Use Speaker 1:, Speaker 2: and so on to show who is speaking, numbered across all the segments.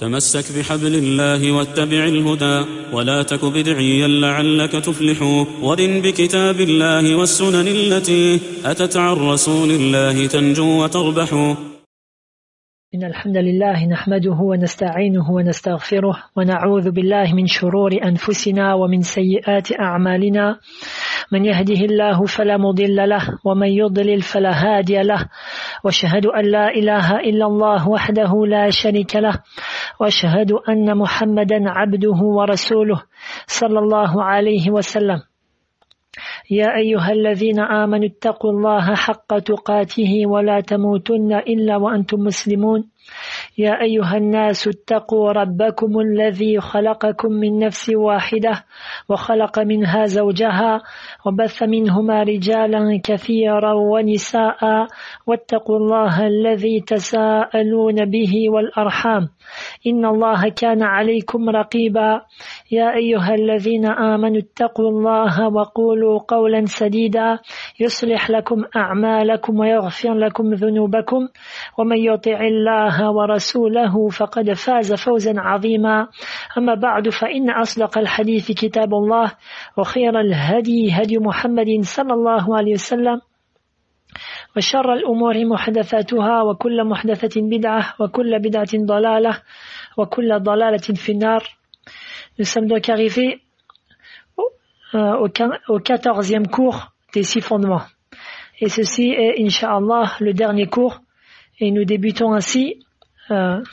Speaker 1: تمسك بحبل الله واتبع الهدى ولا تك بدعيا لعلك تفلح، ورن بكتاب الله والسنن التي أتت عن رسول الله تنجو وتربح.
Speaker 2: إن الحمد لله نحمده ونستعينه ونستغفره ونعوذ بالله من شرور أنفسنا ومن سيئات أعمالنا، من يهده الله فلا مضل له ومن يضلل فلا هادي له، وأشهد أن لا إله إلا الله وحده لا شريك له، وأشهد أن محمدا عبده ورسوله صلى الله عليه وسلم. يا أيها الذين آمنوا اتقوا الله حق تقاته ولا تموتن إلا وأنتم مسلمون. يا أيها الناس اتقوا ربكم الذي خلقكم من نفس واحدة وخلق منها زوجها وبث منهما رجالا كثيرا ونساء، واتقوا الله الذي تساءلون به والأرحام إن الله كان عليكم رقيبا. يا أيها الذين آمنوا اتقوا الله وقولوا قولا سديدا يصلح لكم أعمالكم ويغفر لكم ذنوبكم، ومن يطع الله ورسوله فقد فاز فوزا عظيما. أما بعد، فإن أصدق الحديث كتاب الله، وخير الهدي هدي محمد صلى الله عليه وسلم، وشر الأمور محدثاتها، وكل محدثة بدعة، وكل بدعة ضلالة، وكل ضلالة في النار. Nous sommes donc arrivés au 14e cours des 6 fondements. Et ceci est, Inch'Allah, le dernier cours. Et nous débutons ainsi le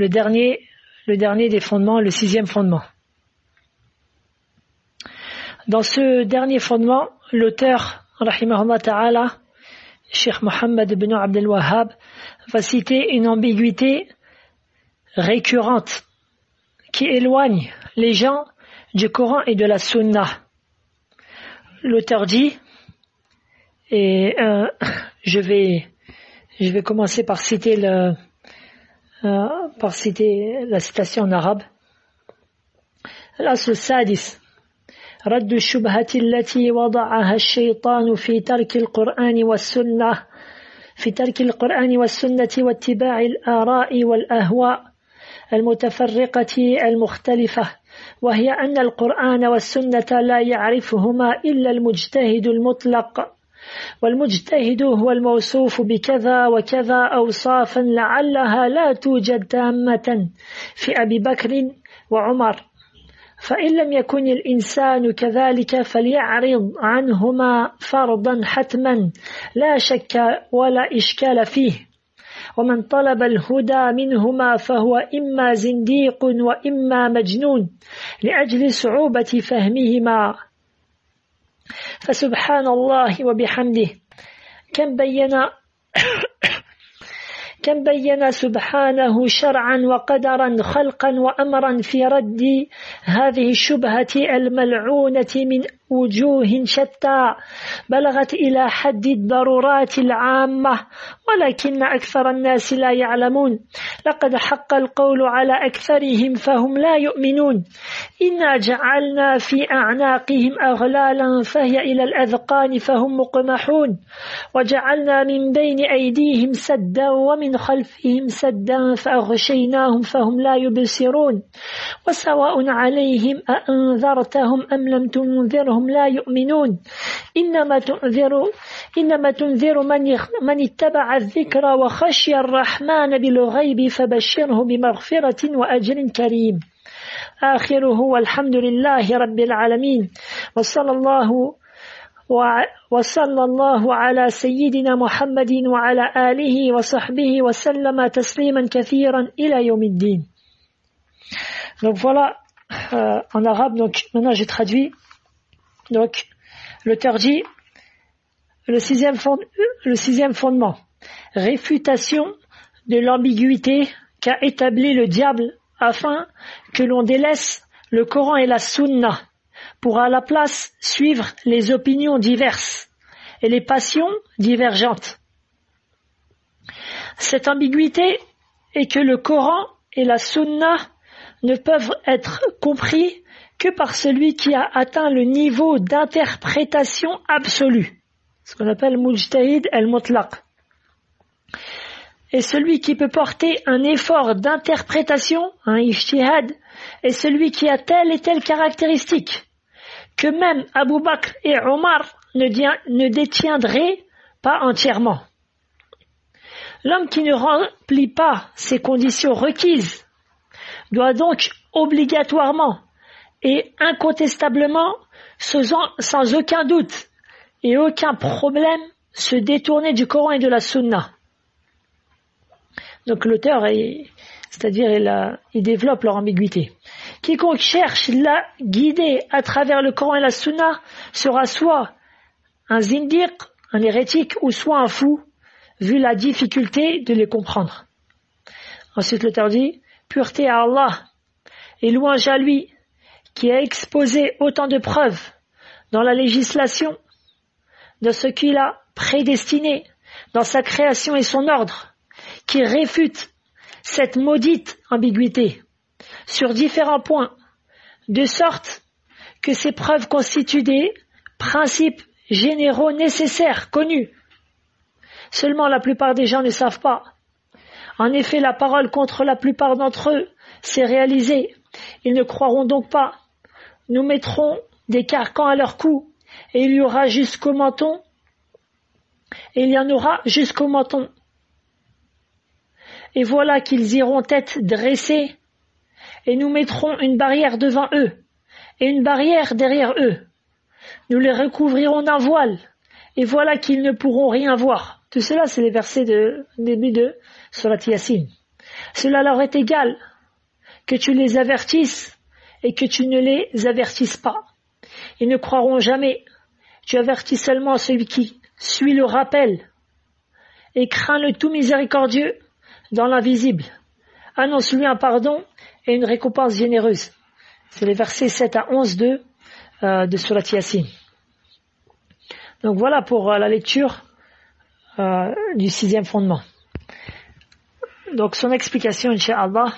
Speaker 2: dernier des fondements, le 6e fondement. Dans ce dernier fondement, l'auteur, rahimahullah ta'ala, Cheikh Mohammed ibn Abdel Wahhab, va citer une ambiguïté récurrente qui éloigne les gens du Coran et de la Sunna. L'auteur dit, et je vais commencer par citer la citation en arabe. الأصل السادس رد الشبهة التي وضعها الشيطان في ترك القرآن والسنة واتباع الآراء والأهواء المتفرقة المختلفة، وهي أن القرآن والسنة لا يعرفهما إلا المجتهد المطلق، والمجتهد هو الموصوف بكذا وكذا أوصافا لعلها لا توجد تامة في أبي بكر وعمر، فإن لم يكن الإنسان كذلك فليعرض عنهما فرضا حتما لا شك ولا إشكال فيه، ومن طلب الهدى منهما فهو إما زنديق وإما مجنون لأجل صعوبة فهمهما. فسبحان الله وبحمده كم بين سبحانه شرعا وقدرا خلقا وأمرا في رد هذه الشبهة الملعونة من وجوه شتى بلغت إلى حد الضرورات العامة، ولكن أكثر الناس لا يعلمون. لقد حق القول على أكثرهم فهم لا يؤمنون. إنا جعلنا في أعناقهم أغلالا فهي إلى الأذقان فهم مقمحون، وجعلنا من بين أيديهم سدا ومن خلفهم سدا فأغشيناهم فهم لا يبصرون، وسواء عليهم أأنذرتهم أم لم تنذرهم لا يؤمنون. إنما تنذر من اتبع الذكر وخشي الرحمن بالغيب فبشره بمغفرة وأجر كريم. آخره والحمد لله رب العالمين، وصلى الله على سيدنا محمد وعلى آله وصحبه وسلم تسليما كثيرا إلى يوم الدين. Donc voilà, en arabe, donc maintenant j'ai traduit. Donc l'auteur dit le sixième fondement, réfutation de l'ambiguïté qu'a établi le diable afin que l'on délaisse le Coran et la Sunna pour à la place suivre les opinions diverses et les passions divergentes. Cette ambiguïté est que le Coran et la Sunna ne peuvent être compris que par celui qui a atteint le niveau d'interprétation absolue, ce qu'on appelle mujtahid al-mutlaq. et celui qui peut porter un effort d'interprétation, un ijtihad, est celui qui a telle et telle caractéristique, que même Abu Bakr et Omar ne détiendraient pas entièrement. L'homme qui ne remplit pas ces conditions requises doit donc obligatoirement et incontestablement, sans aucun doute et aucun problème, se détourner du Coran et de la Sunna. Donc l'auteur, c'est-à-dire il développe leur ambiguïté. Quiconque cherche la guider à travers le Coran et la Sunna sera soit un zindiq, un hérétique, ou soit un fou, vu la difficulté de les comprendre. Ensuite l'auteur dit, pureté à Allah et louange à lui, qui a exposé autant de preuves dans la législation, de ce qu'il a prédestiné dans sa création et son ordre, qui réfute cette maudite ambiguïté sur différents points, de sorte que ces preuves constituent des principes généraux nécessaires, connus. Seulement la plupart des gens ne savent pas. En effet, la parole contre la plupart d'entre eux s'est réalisée. Ils ne croiront donc pas. Nous mettrons des carcans à leur cou, et il y en aura jusqu'au menton. Et voilà qu'ils iront tête dressée, et nous mettrons une barrière devant eux, et une barrière derrière eux. Nous les recouvrirons d'un voile, et voilà qu'ils ne pourront rien voir. Tout cela, c'est les versets début de Surat Yasin. Cela leur est égal que tu les avertisses et que tu ne les avertisses pas. Ils ne croiront jamais. Tu avertis seulement celui qui suit le rappel et craint le tout miséricordieux dans l'invisible. Annonce-lui un pardon et une récompense généreuse. C'est les versets 7 à 11 de Surat Yasin. Donc voilà pour la lecture du 6e fondement. Donc son explication, Inch'Allah.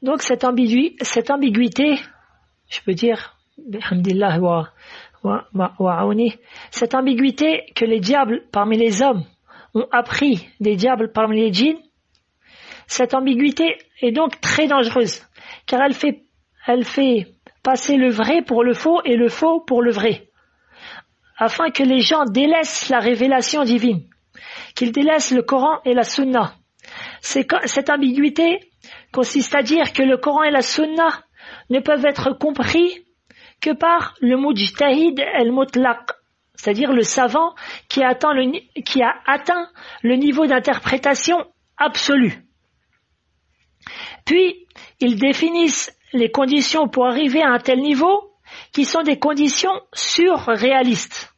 Speaker 2: Donc cette ambiguïté, je peux dire, bihamdillah wa aouni, cette ambiguïté que les diables parmi les hommes ont appris des diables parmi les djinns, cette ambiguïté est donc très dangereuse, car elle fait passer le vrai pour le faux et le faux pour le vrai, afin que les gens délaissent la révélation divine, qu'ils délaissent le Coran et la Sunna. Cette ambiguïté consiste à dire que le Coran et la Sunna ne peuvent être compris que par le mujtahid al-mutlaq, c'est-à-dire le savant qui a atteint le niveau d'interprétation absolu. Puis, ils définissent les conditions pour arriver à un tel niveau qui sont des conditions surréalistes.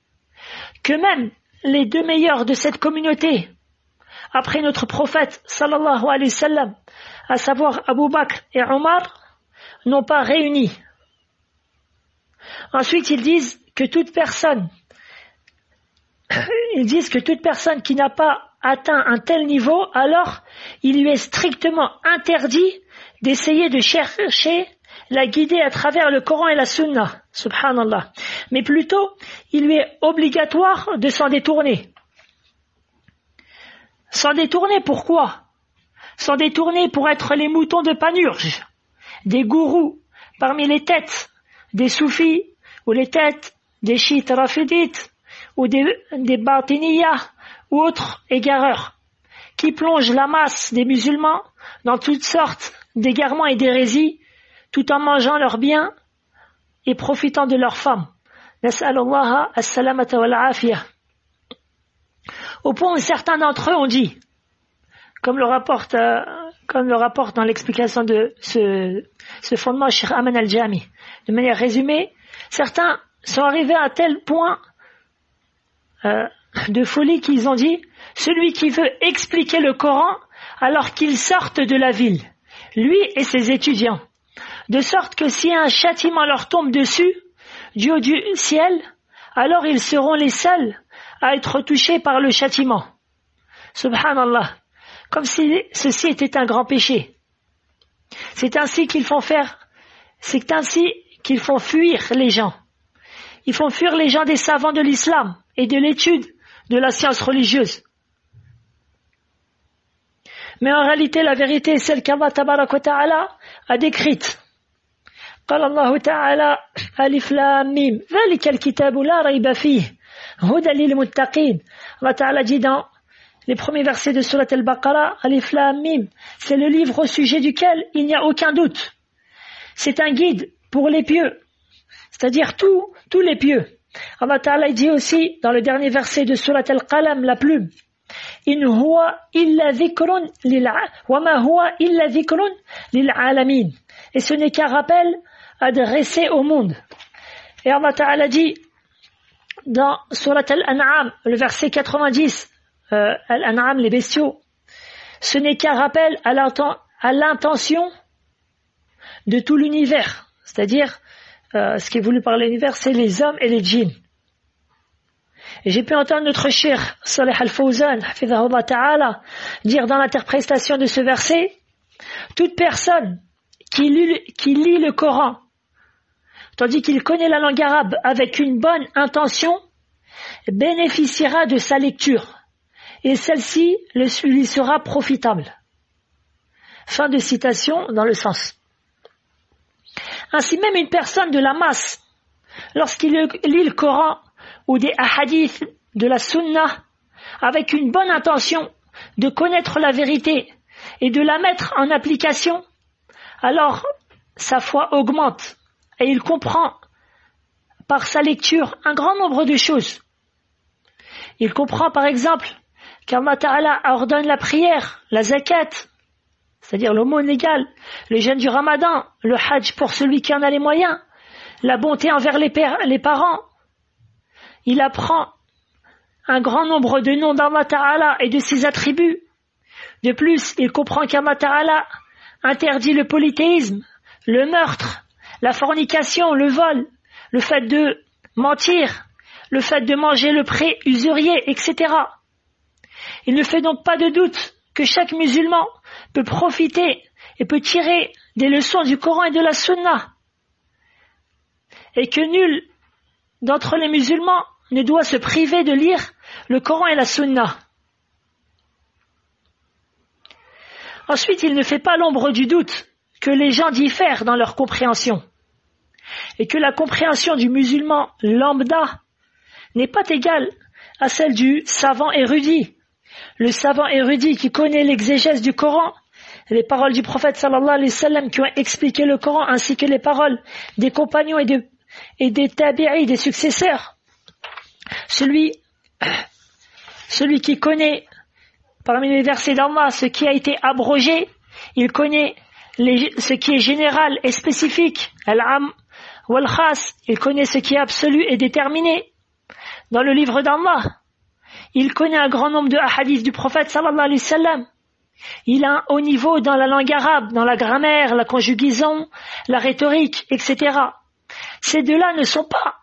Speaker 2: Que même les deux meilleurs de cette communauté, après notre prophète sallallahu alayhi wa sallam, à savoir Abu Bakr et Omar, n'ont pas réuni. Ensuite, ils disent que toute personne qui n'a pas atteint un tel niveau, alors il lui est strictement interdit d'essayer de chercher la guider à travers le Coran et la Sunna, subhanallah. Mais plutôt, il lui est obligatoire de s'en détourner. S'en détourner pourquoi? S'en détourner pour être les moutons de Panurge, des gourous parmi les têtes des soufis, ou les têtes des chiites rafidites, ou des batiniyas, ou autres égareurs, qui plongent la masse des musulmans dans toutes sortes d'égarements et d'hérésies, tout en mangeant leurs biens et profitant de leurs femmes. Nas'alallah as-salamata wal afiyah. Au point où certains d'entre eux ont dit, comme le rapporte dans l'explication de ce fondement Cheikh Aman al-Jami, de manière résumée, certains sont arrivés à tel point de folie qu'ils ont dit, celui qui veut expliquer le Coran alors qu'il sorte de la ville, lui et ses étudiants, de sorte que si un châtiment leur tombe dessus, du haut du ciel, alors ils seront les seuls à être touchés par le châtiment. Subhanallah, comme si ceci était un grand péché. C'est ainsi qu'ils font fuir les gens. Ils font fuir les gens des savants de l'islam et de l'étude de la science religieuse. Mais en réalité, la vérité est celle qu'Allah tabarak wa ta'ala a décrite. قال الله تعالى ألف لام ميم ذلك الكتاب لا ريب فيه هدى للمتقين. Allah Ta'ala dit dans les premiers versets de Surat Al-Baqarah, Alif Lam Mim, c'est le livre au sujet duquel il n'y a aucun doute. C'est un guide pour les pieux, c'est-à-dire tous les pieux. Allah Ta'ala dit aussi dans le dernier verset de Surat Al-Qalam, la plume, In huwa illa dhikrun wa ma huwa illa dhikrun lil alamin. Et ce n'est qu'un rappel adressé au monde. Et Allah Ta'ala dit dans Surat Al-An'am, le verset 90, Al-An'am, les bestiaux, ce n'est qu'un rappel à l'intention de tout l'univers. C'est-à-dire, ce qui est voulu par l'univers, c'est les hommes et les djinns. Et j'ai pu entendre notre cheikh Salih Al-Fawzan, hafidhahullah ta'ala, dire dans l'interprétation de ce verset, toute personne qui lit le Coran, tandis qu'il connaît la langue arabe avec une bonne intention, bénéficiera de sa lecture, et celle-ci lui sera profitable. Fin de citation dans le sens. Ainsi même une personne de la masse, lorsqu'il lit le Coran ou des hadiths de la Sunna, avec une bonne intention de connaître la vérité et de la mettre en application, alors sa foi augmente et il comprend par sa lecture un grand nombre de choses. Il comprend par exemple qu'Allah Ta'ala ordonne la prière, la zakat, c'est-à-dire l'aumône légale, le jeûne du ramadan, le hajj pour celui qui en a les moyens, la bonté envers les parents. Il apprend un grand nombre de noms d'Allah Ta'ala et de ses attributs. De plus, il comprend qu'Allah Ta'ala interdit le polythéisme, le meurtre, la fornication, le vol, le fait de mentir, le fait de manger le prêt usurier, etc. Il ne fait donc pas de doute que chaque musulman peut profiter et peut tirer des leçons du Coran et de la Sunna, et que nul d'entre les musulmans ne doit se priver de lire le Coran et la Sunna. Ensuite, il ne fait pas l'ombre du doute que les gens diffèrent dans leur compréhension, et que la compréhension du musulman lambda n'est pas égale à celle du savant érudit. Le savant érudit qui connaît l'exégèse du Coran, les paroles du prophète sallallahu alayhi wa sallam qui ont expliqué le Coran, ainsi que les paroles des compagnons et des tabi'i, des successeurs. Celui qui connaît parmi les versets d'Allah ce qui a été abrogé, il connaît ce qui est général et spécifique, al-am wal-khas, il connaît ce qui est absolu et déterminé. Dans le livre d'Allah, il connaît un grand nombre de hadiths du prophète sallallahu alayhi wa sallam. Il a un haut niveau dans la langue arabe, dans la grammaire, la conjugaison, la rhétorique, etc. Ces deux-là ne sont pas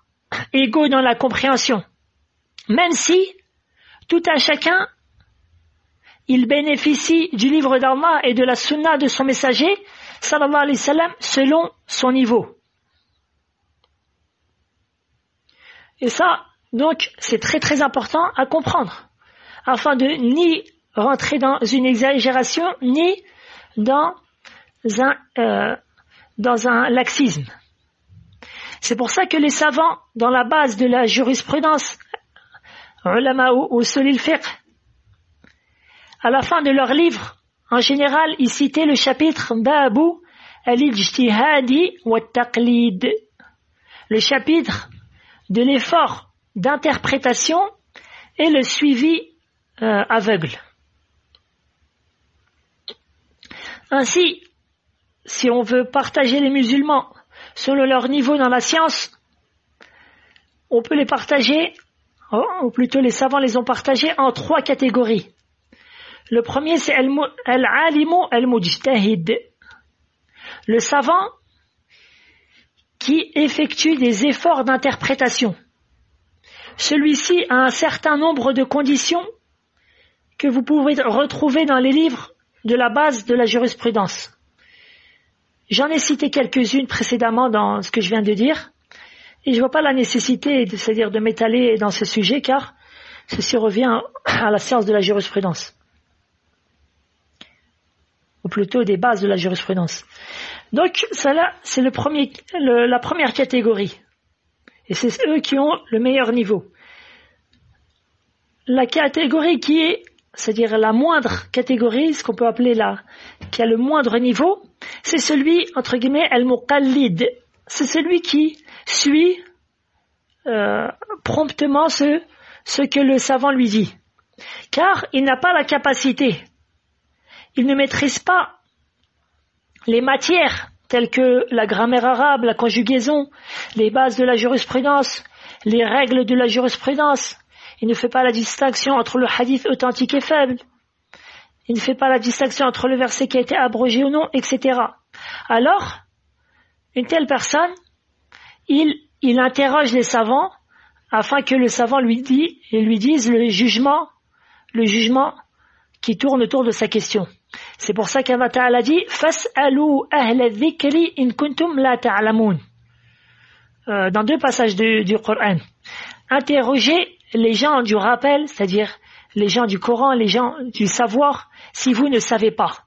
Speaker 2: égaux dans la compréhension, même si tout un chacun il bénéficie du livre d'Allah et de la sunna de son messager sallallahu alayhi wa sallam selon son niveau. Et ça, donc, c'est très très important à comprendre, afin de ni rentrer dans une exagération, ni dans un laxisme. C'est pour ça que les savants, dans la base de la jurisprudence, ulama ou usul al-fiqh, à la fin de leur livre, en général, ils citaient le chapitre Babu al-ijtihadi wa taqlid, le chapitre de l'effort d'interprétation et le suivi aveugle. Ainsi, si on veut partager les musulmans selon leur niveau dans la science, on peut les partager, ou plutôt les savants les ont partagés en 3 catégories. Le premier, c'est al-alimu al-mujtahid, le savant qui effectue des efforts d'interprétation. Celui-ci a un certain nombre de conditions que vous pouvez retrouver dans les livres de la base de la jurisprudence. J'en ai cité quelques-unes précédemment dans ce que je viens de dire, et je vois pas la nécessité, c'est-à-dire de m'étaler dans ce sujet, car ceci revient à la science de la jurisprudence. ou plutôt des bases de la jurisprudence. Donc, ça c'est la première catégorie. Et c'est eux qui ont le meilleur niveau. La catégorie c'est-à-dire la moindre catégorie, ce qu'on peut appeler qui a le moindre niveau, c'est celui, entre guillemets, al-muqallid. C'est celui qui suit promptement ce que le savant lui dit. Car il n'a pas la capacité, il ne maîtrise pas les matières telles que la grammaire arabe, la conjugaison, les bases de la jurisprudence, les règles de la jurisprudence. Il ne fait pas la distinction entre le hadith authentique et faible. Il ne fait pas la distinction entre le verset qui a été abrogé ou non, etc. Alors, une telle personne, il interroge les savants afin que le savant lui dise le jugement qui tourne autour de sa question. C'est pour ça qu'Allah Ta'ala dit Fas'alu ahla dhikri in kuntum la ta'lamun. Dans 2 passages du Coran. Interrogez les gens du rappel, c'est-à-dire les gens du Coran, les gens du savoir, si vous ne savez pas.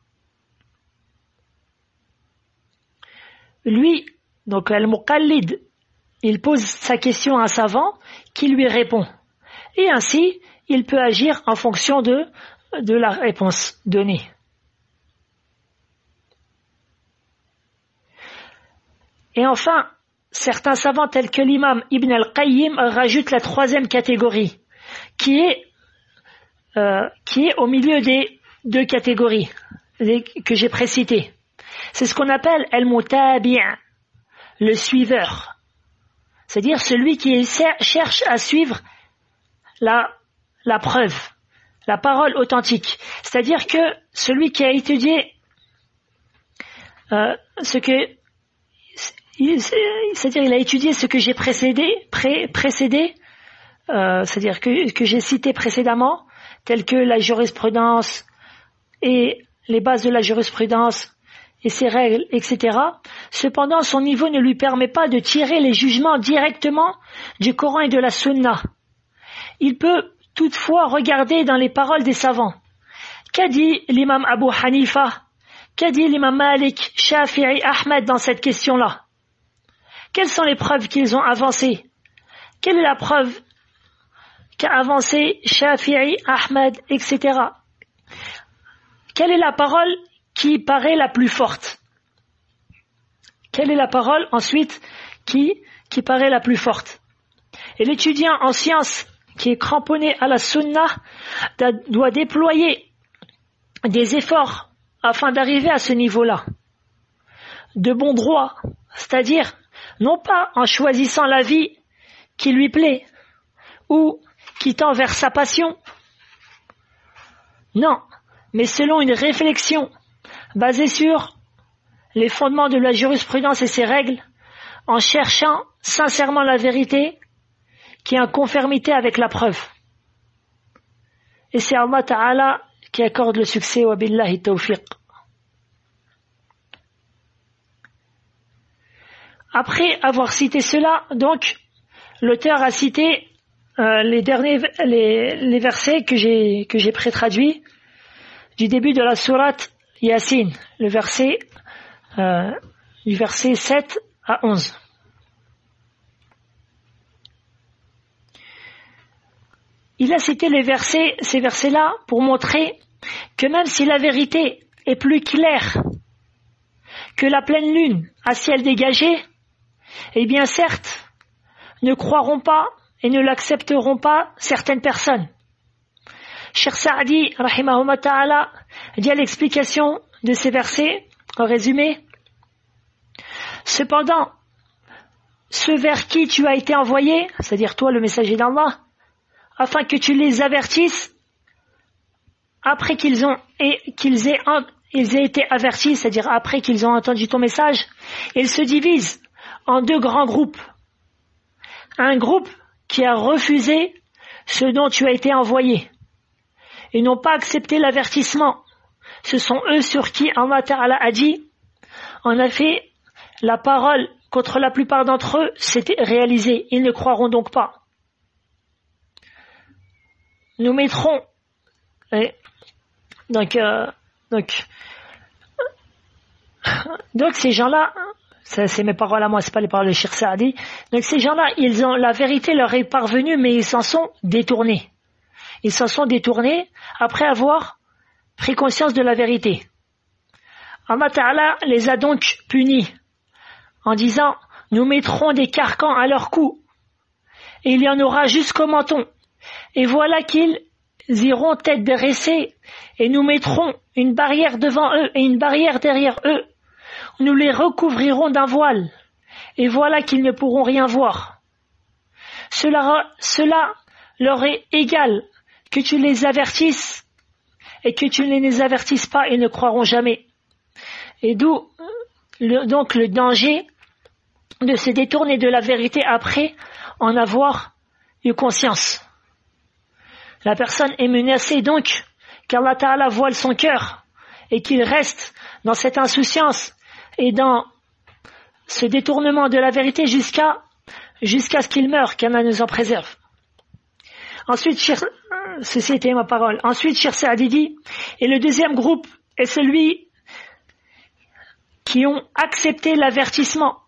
Speaker 2: Lui, donc al-muqallid, il pose sa question à un savant qui lui répond. Et ainsi, il peut agir en fonction de la réponse donnée. Et enfin, certains savants tels que l'imam Ibn al-Qayyim rajoutent la 3e catégorie, qui est au milieu des 2 catégories que j'ai précitées. C'est ce qu'on appelle al-mutabi', le suiveur. C'est-à-dire celui qui cherche à suivre la preuve, la parole authentique. C'est-à-dire que celui qui a étudié c'est-à-dire il a étudié ce que j'ai précédé, c'est-à-dire que j'ai cité précédemment, tels que la jurisprudence et les bases de la jurisprudence et ses règles, etc. Cependant, son niveau ne lui permet pas de tirer les jugements directement du Coran et de la Sunna. Il peut toutefois regarder dans les paroles des savants. Qu'a dit l'imam Abu Hanifa? Qu'a dit l'imam Malik, Shafi'i, Ahmed dans cette question-là? Quelles sont les preuves qu'ils ont avancées? Quelle est la preuve qu'a avancé Shafi'i, Ahmed, etc. Quelle est la parole qui paraît la plus forte? Quelle est la parole ensuite qui paraît la plus forte? Et l'étudiant en sciences qui est cramponné à la sunna doit déployer des efforts afin d'arriver à ce niveau-là. De bon droit, c'est-à-dire non pas en choisissant la vie qui lui plaît ou qui tend vers sa passion, non, mais selon une réflexion basée sur les fondements de la jurisprudence et ses règles, en cherchant sincèrement la vérité qui est en conformité avec la preuve. Et c'est Allah Ta'ala qui accorde le succès, wa billahi tawfiq. Après avoir cité cela, donc, l'auteur a cité les versets que j'ai pré-traduits du début de la sourate Yasin, du verset 7 à 11. Il a cité ces versets-là pour montrer que même si la vérité est plus claire que la pleine lune à ciel dégagé, eh bien certes, ne croiront pas et ne l'accepteront pas certaines personnes. Cheikh Saadi, rahimahullah ta'ala, dit à l'explication de ces versets, en résumé, cependant, ceux vers qui tu as été envoyé, c'est-à-dire toi le messager d'Allah, afin que tu les avertisses, après qu'ils aient été avertis, c'est-à-dire après qu'ils ont entendu ton message, ils se divisent en 2 grands groupes. Un groupe qui a refusé ce dont tu as été envoyé et n'ont pas accepté l'avertissement. Ce sont eux sur qui Allah Ta'ala a dit, en effet, la parole contre la plupart d'entre eux s'est réalisée. Ils ne croiront donc pas. Nous mettrons donc Donc ces gens-là, ça c'est mes paroles à moi, c'est pas les paroles de Cheikh Saadi. Donc ces gens-là, la vérité leur est parvenue, mais ils s'en sont détournés. Ils s'en sont détournés après avoir pris conscience de la vérité. Allah Ta'ala les a donc punis en disant « Nous mettrons des carcans à leur cou, et il y en aura jusqu'au menton. Et voilà qu'ils iront tête dressée, et nous mettrons une barrière devant eux et une barrière derrière eux. Nous les recouvrirons d'un voile, et voilà qu'ils ne pourront rien voir. Cela leur est égal que tu les avertisses et que tu ne les avertisses pas, et ne croiront jamais. » Et d'où donc le danger de se détourner de la vérité après en avoir eu conscience. La personne est menacée donc qu'Allah Ta'ala voile son cœur et qu'il reste dans cette insouciance et dans ce détournement de la vérité jusqu'à ce qu'il meure, qu'Allah nous en préserve. Ensuite, ceci était ma parole. Ensuite, Cheikh Saadi dit, et le deuxième groupe est celui qui ont accepté l'avertissement.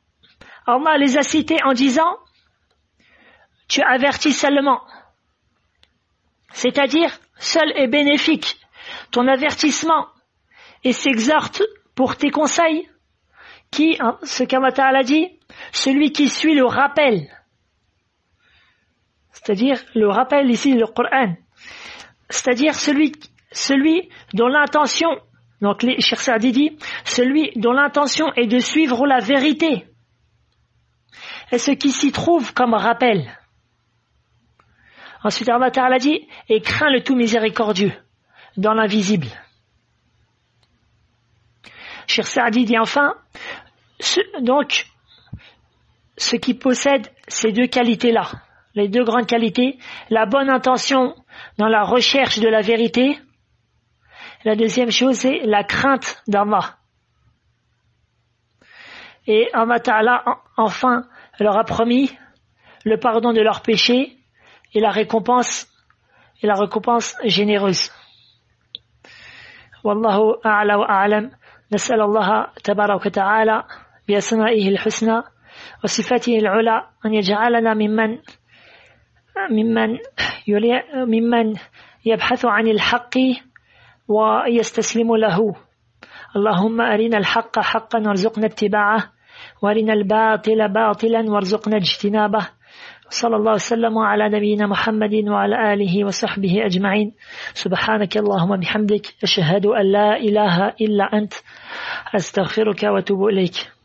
Speaker 2: Allah les a cités en disant « Tu avertis seulement ». C'est-à-dire, seul est bénéfique ton avertissement et s'exhorte pour tes conseils, ce qu'Allah Ta'ala dit, celui qui suit le rappel. C'est-à-dire, le rappel ici, le Coran. C'est-à-dire, celui dont l'intention, donc Cheikh Saadi dit, celui dont l'intention est de suivre la vérité, et ce qui s'y trouve comme rappel. Ensuite, Allah Ta'ala dit, et crains le tout miséricordieux, dans l'invisible. Cheikh Saadi dit enfin, donc, ce qui possède ces deux qualités-là, les deux grandes qualités, la bonne intention dans la recherche de la vérité. La deuxième chose, c'est la crainte d'Allah. Et Allah Ta'ala, enfin, leur a promis le pardon de leurs péchés et la récompense généreuse. Wallahu a'la wa a'lam. نسأل الله تبارك وتعالى بأسمائه الحسنى وصفاته العلى أن يجعلنا ممن يبحث عن الحق ويستسلم له. اللهم أرنا الحق حقا وارزقنا اتباعه وارنا الباطل باطلا وارزقنا اجتنابه. صلى الله وسلم على نبينا محمد وعلى آله وصحبه أجمعين. سبحانك اللهم بحمدك أشهد أن لا إله إلا أنت أستغفرك وأتوب إليك.